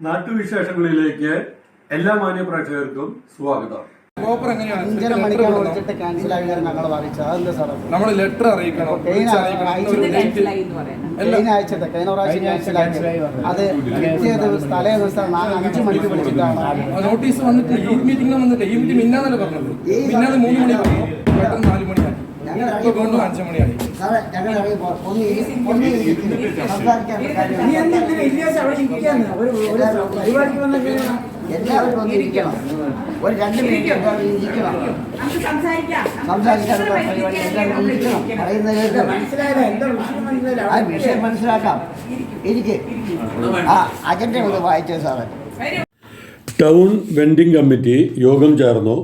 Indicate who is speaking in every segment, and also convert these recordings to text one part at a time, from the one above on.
Speaker 1: നാട്ടുവിശേഷങ്ങളിലേക്ക് എല്ലാ മാന്യ പ്രേക്ഷകർക്കും സ്വാഗതം.
Speaker 2: നമ്മൾ ലെറ്റർ അറിയിക്കണം,
Speaker 3: അത് തലേ ദിവസം 5 മണിക്ക് വിളിച്ചിട്ടാണ്
Speaker 2: നോട്ടീസ് വന്നിട്ട് ഈ മീറ്റിംഗ് വന്നിട്ട് ഈ മീറ്റിംഗ് മിന്നാന്നല്ലേ പറഞ്ഞത്. മിന്നാന്ന് 3 മണി പറഞ്ഞു, പെട്ടെന്ന് 4 മണിയായി, വീണ്ടും 5 മണിയായി.
Speaker 3: എല്ലാവരും ഇരിക്കണം, ഒരു 2 മിനിറ്റ് ഇരിക്കണം, വിഷയം മനസ്സിലാക്കാം. എനിക്ക് അജണ്ട ഒന്ന് വായിച്ചേ സാറേ.
Speaker 1: ടൗൺ വെൻഡിംഗ് കമ്മിറ്റി യോഗം ചേർന്നു.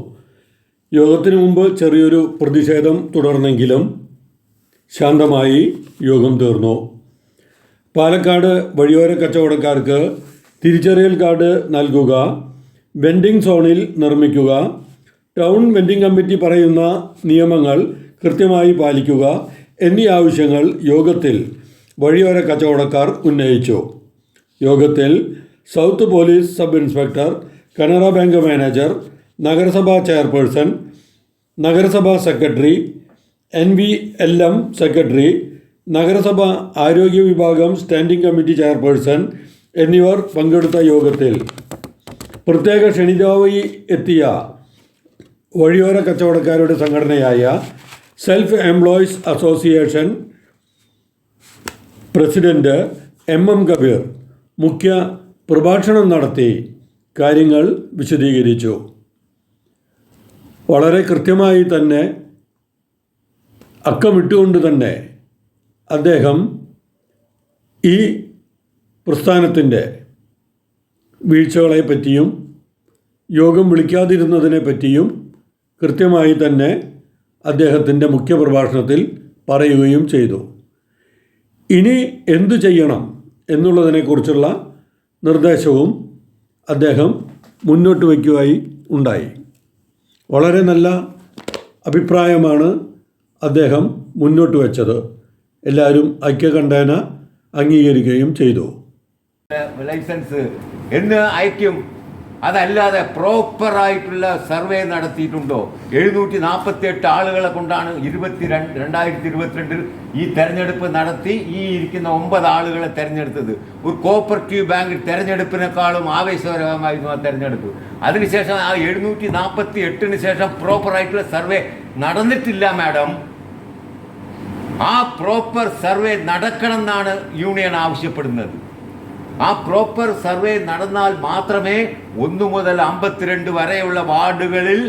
Speaker 1: യോഗത്തിന് മുമ്പ് ചെറിയൊരു പ്രതിഷേധം തുടർന്നെങ്കിലും ശാന്തമായി യോഗം തീർന്നു. പാലക്കാട് വഴിയോര കച്ചവടക്കാർക്ക് തിരിച്ചറിയൽ കാർഡ് നൽകുക, വെൻഡിംഗ് സോണിൽ നിർമ്മിക്കുക, ടൗൺ വെൻഡിംഗ് കമ്മിറ്റി പറയുന്ന നിയമങ്ങൾ കൃത്യമായി പാലിക്കുക എന്നീ ആവശ്യങ്ങൾ യോഗത്തിൽ വഴിയോര കച്ചവടക്കാർ ഉന്നയിച്ചു. യോഗത്തിൽ south police sub inspector, Canara bank manager, നഗരസഭാ ചെയർപേഴ്സൺ, നഗരസഭാ സെക്രട്ടറി, NVLM സെക്രട്ടറി, നഗരസഭ ആരോഗ്യ വിഭാഗം സ്റ്റാൻഡിംഗ് കമ്മിറ്റി ചെയർപേഴ്സൺ എന്നിവർ പങ്കെടുത്ത യോഗത്തിൽ പ്രത്യേക ക്ഷണിതാവായി എത്തിയ വഴിയോര കച്ചവടക്കാരുടെ സംഘടനയായ self employees association president MM Kabeer മുഖ്യ പ്രഭാഷണം നടത്തി കാര്യങ്ങൾ വിശദീകരിച്ചു. വളരെ കൃത്യമായി തന്നെ അക്കമിട്ടുകൊണ്ട് തന്നെ അദ്ദേഹം ഈ പ്രസ്ഥാനത്തിൻ്റെ വീഴ്ചകളെ പറ്റിയും യോഗം വിളിക്കാതിരുന്നതിനെ പറ്റിയും കൃത്യമായി തന്നെ അദ്ദേഹത്തിൻ്റെ മുഖ്യപ്രഭാഷണത്തിൽ പറയുകയും ചെയ്തു. ഇനി എന്തു ചെയ്യണം എന്നുള്ളതിനെക്കുറിച്ചുള്ള നിർദ്ദേശവും അദ്ദേഹം മുന്നോട്ട് വയ്ക്കുകയായി ഉണ്ടായി. വളരെ നല്ല അഭിപ്രായമാണ് അദ്ദേഹം മുന്നോട്ട് വച്ചത്. എല്ലാവരും ഐക്യകണ്ഠേന അംഗീകരിക്കുകയും ചെയ്തു.
Speaker 4: ലൈസൻസ് എന്ന് അയക്കും, അതല്ലാതെ പ്രോപ്പറായിട്ടുള്ള സർവേ നടത്തിയിട്ടുണ്ടോ? 748 ആളുകളെ കൊണ്ടാണ് 2022 ഈ തെരഞ്ഞെടുപ്പ് നടത്തി ഈ ഇരിക്കുന്ന 9 ആളുകളെ തെരഞ്ഞെടുത്തത്. ഒരു കോപ്പറേറ്റീവ് ബാങ്ക് തെരഞ്ഞെടുപ്പിനേക്കാളും ആവേശകരമായിരുന്നു ആ തെരഞ്ഞെടുപ്പ്. അതിനുശേഷം ആ 748 ശേഷം പ്രോപ്പറായിട്ടുള്ള സർവേ നടന്നിട്ടില്ല മാഡം. ആ പ്രോപ്പർ സർവേ നടക്കണം എന്നാണ് യൂണിയൻ ആവശ്യപ്പെടുന്നത്. ആ പ്രോപ്പർ സർവേ നടന്നാൽ മാത്രമേ 1 മുതൽ 52 വരെയുള്ള വാർഡുകളിൽ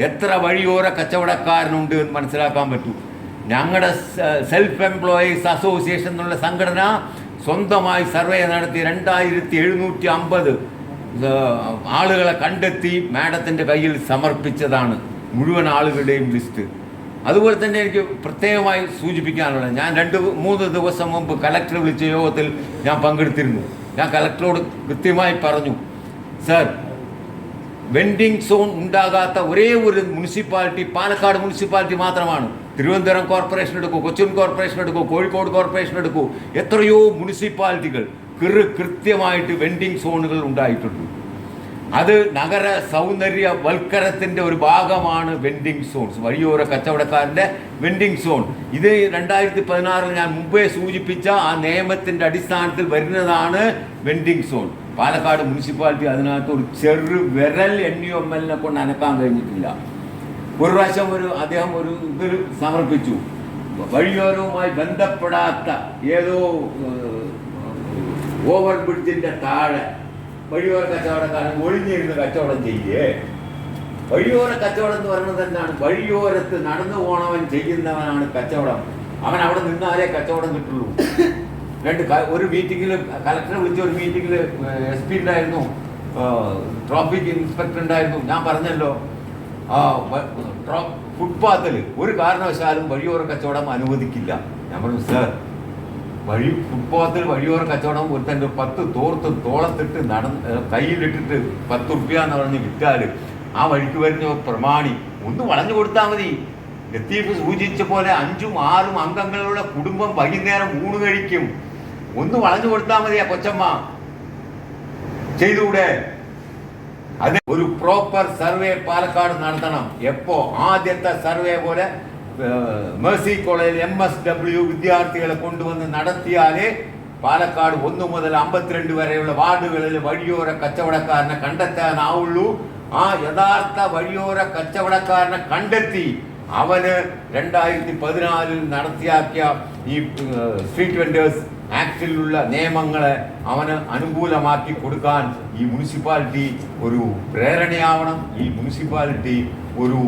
Speaker 4: എത്ര വഴിയോര കച്ചവടക്കാരനുണ്ട് എന്ന് മനസ്സിലാക്കാൻ പറ്റൂ. ഞങ്ങളുടെ സെൽഫ് എംപ്ലോയീസ് അസോസിയേഷൻ എന്നുള്ള സംഘടന സ്വന്തമായി സർവേ നടത്തി 2750 ആളുകളെ കണ്ടെത്തി മാഡത്തിൻ്റെ കയ്യിൽ സമർപ്പിച്ചതാണ് മുഴുവൻ ആളുകളുടെയും ലിസ്റ്റ്. അതുപോലെ തന്നെ എനിക്ക് പ്രത്യേകമായി സൂചിപ്പിക്കാനുള്ളത്, ഞാൻ 2-3 ദിവസം മുമ്പ് കലക്ടർ വിളിച്ച യോഗത്തിൽ ഞാൻ പങ്കെടുത്തിരുന്നു. ഞാൻ കലക്ടറോട് കൃത്യമായി പറഞ്ഞു, സർ, വെൻഡിങ് സോൺ ഉണ്ടാകാത്ത ഒരേ ഒരു മുനിസിപ്പാലിറ്റി പാലക്കാട് മുനിസിപ്പാലിറ്റി മാത്രമാണ്. തിരുവനന്തപുരം കോർപ്പറേഷൻ എടുക്കൂ, കൊച്ചിൻ കോർപ്പറേഷൻ എടുക്കൂ, കോഴിക്കോട് കോർപ്പറേഷൻ എടുക്കൂ, എത്രയോ മുനിസിപ്പാലിറ്റികൾ കൃത്യമായിട്ട് വെൻഡിങ് സോണുകൾ ഉണ്ടായിട്ടുണ്ട്. അത് നഗര സൗന്ദര്യവൽക്കരണത്തിൻ്റെ ഒരു ഭാഗമാണ് വെൻഡിങ് സോൺസ്, വഴിയോര കച്ചവടക്കാരൻ്റെ വെൻഡിങ് സോൺ. ഇത് 2016 ഞാൻ മുമ്പേ സൂചിപ്പിച്ച ആ നിയമത്തിൻ്റെ അടിസ്ഥാനത്തിൽ വരുന്നതാണ് വെൻഡിങ് സോൺ. പാലക്കാട് മുനിസിപ്പാലിറ്റി അതിനകത്ത് ഒരു ചെറു വിരൽ NUML കൊണ്ട് അനക്കാൻ കഴിഞ്ഞിട്ടില്ല. ഒരു പ്രാവശ്യം അദ്ദേഹം ഒരു ഇതിൽ സമർപ്പിച്ചു, വഴിയോരവുമായി ബന്ധപ്പെടാത്ത ഏതോ ഓവർ ബ്രിഡ്ജിൻ്റെ താഴെ വഴിയോര കച്ചവടക്കാരൻ ഒഴിഞ്ഞിരുന്ന് കച്ചവടം ചെയ്യേ. വഴിയോര കച്ചവടം എന്ന് പറയുന്നത് എന്താണ്? വഴിയോരത്ത് നടന്നു പോണവൻ ചെയ്യുന്നവനാണ് കച്ചവടം. അവൻ അവിടെ നിന്നാലേ കച്ചവടം കിട്ടുള്ളൂ. ഒരു മീറ്റിങ്ങിൽ കലക്ടറെ വിളിച്ച ഒരു മീറ്റിങ്ങിൽ SP ഉണ്ടായിരുന്നു, ട്രാഫിക് ഇൻസ്പെക്ടർ ഉണ്ടായിരുന്നു. ഞാൻ പറഞ്ഞല്ലോ, ഫുട്പാത്തിൽ ഒരു കാരണവശാലും വഴിയോര കച്ചവടം അനുവദിക്കില്ല. ഞാൻ പറഞ്ഞു, സർ, ഫുട്പാത്തിൽ വഴിയോര കച്ചവടം ഒരുത്തൻ്റെ 10 തോർത്ത് തോളത്തിട്ട് കയ്യിലിട്ടിട്ട് 10 റുപ്യ എന്ന് പറഞ്ഞ് വിറ്റാൽ ആ വഴിക്ക് വരുന്ന പ്രമാണി ഒന്ന് വളഞ്ഞു കൊടുത്താൽ മതി. ലത്തീഫ് സൂചിച്ച പോലെ 5-6 അംഗങ്ങളുള്ള കുടുംബം വൈകുന്നേരം ഊണ് കഴിക്കും. ഒന്ന് വളഞ്ഞു കൊടുത്താൽ മതി ആ കൊച്ചമ്മ. ചെയ്തുകൂടെ? അത് ഒരു പ്രോപ്പർ സർവേ പാലക്കാട് നടത്തണം. എപ്പോ ആദ്യത്തെ സർവേ പോലെ മേഴ്സി കോളേജിൽ MSW വിദ്യാർത്ഥികളെ കൊണ്ടുവന്ന് നടത്തിയാലേ പാലക്കാട് 1 മുതൽ 52 വരെയുള്ള വാർഡുകളിൽ വഴിയോര കച്ചവടക്കാരനെ കണ്ടെത്താനാവുള്ളൂ. ആ യഥാർത്ഥ വഴിയോര കച്ചവടക്കാരനെ കണ്ടെത്തി അവന് 2014 നടത്തിയാക്കിയ ഈ സ്ട്രീറ്റ് വെൻഡേഴ്സ് ആക്ടിലുള്ള നിയമങ്ങളെ അവന് അനുകൂലമാക്കി കൊടുക്കാൻ ഈ മുനിസിപ്പാലിറ്റി ഒരു പ്രേരണയാവണം. ഈ മുനിസിപ്പാലിറ്റി ഒരു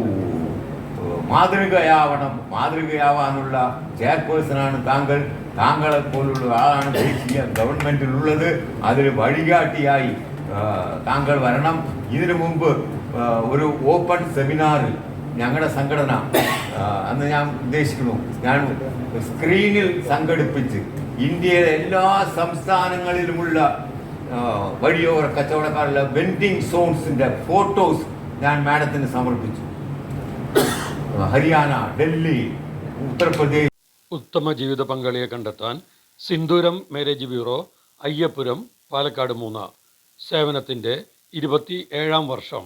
Speaker 4: മാതൃകയാവാനുള്ള ചെയർപേഴ്സണാണ് താങ്കൾ. താങ്കളെ പോലുള്ള ആളാണ് ദേശീയ ഗവൺമെന്റിലുള്ളത്. അതിൽ വഴികാട്ടിയായി താങ്കൾ വരണം. ഇതിനു മുമ്പ് ഒരു ഓപ്പൺ സെമിനാറിൽ ഞങ്ങളുടെ സംഘടന അന്ന് ഞാൻ ഉദ്ദേശിക്കുന്നു, ഞാൻ സ്ക്രീനിൽ സംഘടിപ്പിച്ച് ഇന്ത്യയിലെ എല്ലാ സംസ്ഥാനങ്ങളിലുമുള്ള വഴിയോര കച്ചവടക്കാരുള്ള വെൻഡിങ് സോൺസിന്റെ ഫോട്ടോസ് ഞാൻ മാഡത്തിന് സമർപ്പിച്ചു. ഹരിയാന, ഡൽഹി, ഉത്തർപ്രദേശ്.
Speaker 1: ഉത്തമ ജീവിത പങ്കാളിയെ കണ്ടെത്താൻ സിന്ദൂരം മാരേജ് ബ്യൂറോ, അയ്യപ്പുരം, പാലക്കാട് 3. സേവനത്തിൻ്റെ 27ാം വർഷം.